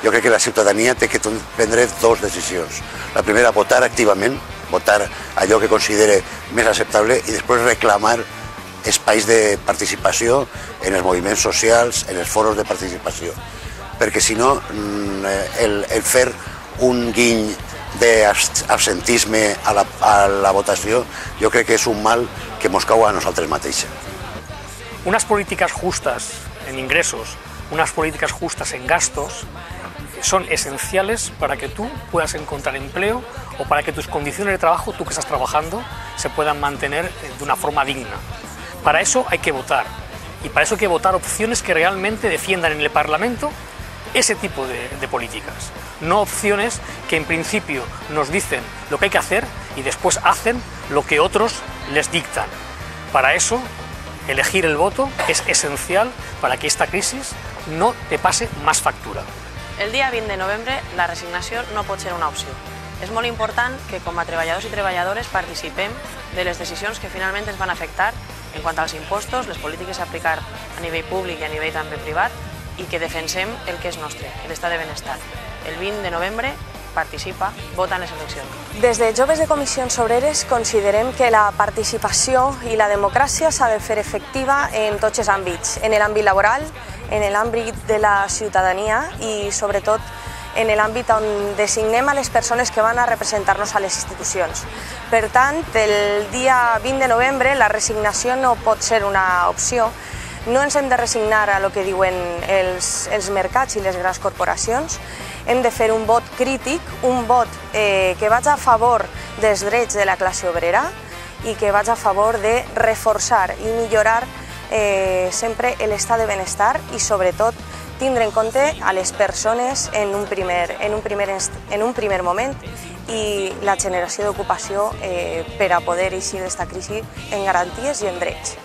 Jo crec que la ciutadania té que prendre dues decisions. La primera, votar activament, votar allò que considere més acceptable i després reclamar espais de participació en els moviments socials, en els foros de participació. Perquè si no, el fer un guiny d'absentisme a la votació jo crec que és un mal que mos cau a nosaltres mateixos. Unas políticas justas en ingresos, unas políticas justas en gastos son esenciales para que tú puedas encontrar empleo o para que tus condiciones de trabajo, tú que estás trabajando, se puedan mantener de una forma digna. Para eso hay que votar y para eso hay que votar opciones que realmente defiendan en el Parlamento ese tipo de políticas, no opciones que en principio nos dicen lo que hay que hacer y después hacen lo que otros les dictan. Para eso, elegir el voto es esencial para que esta crisis no te pase más factura. El dia 20 de novembre la resignació no pot ser una opció. És molt important que com a treballadors i treballadores participem de les decisions que finalment ens van afectar en quant als impostos, les polítiques a aplicar a nivell públic i a nivell també privat i que defensem el que és nostre, l'estat de benestar. El 20 de novembre participa, vota en les eleccions. Des de Joves de Comissions Obreres considerem que la participació i la democràcia s'ha de fer efectiva en tots els àmbits, en l'àmbit laboral, en l'àmbit de la ciutadania i sobretot en l'àmbit on designem a les persones que van a representar-nos a les institucions. Per tant, el dia 20 de novembre la resignació no pot ser una opció. No ens hem de resignar a lo que diuen els mercats i les grans corporacions. Hem de fer un vot crític, un vot que vagi a favor dels drets de la classe obrera i que vagi a favor de reforçar i millorar sempre l'estat de benestar i sobretot tindre en compte a les persones en un primer moment i la generació d'ocupació per a poder eixir d'esta crisi en garanties i en drets.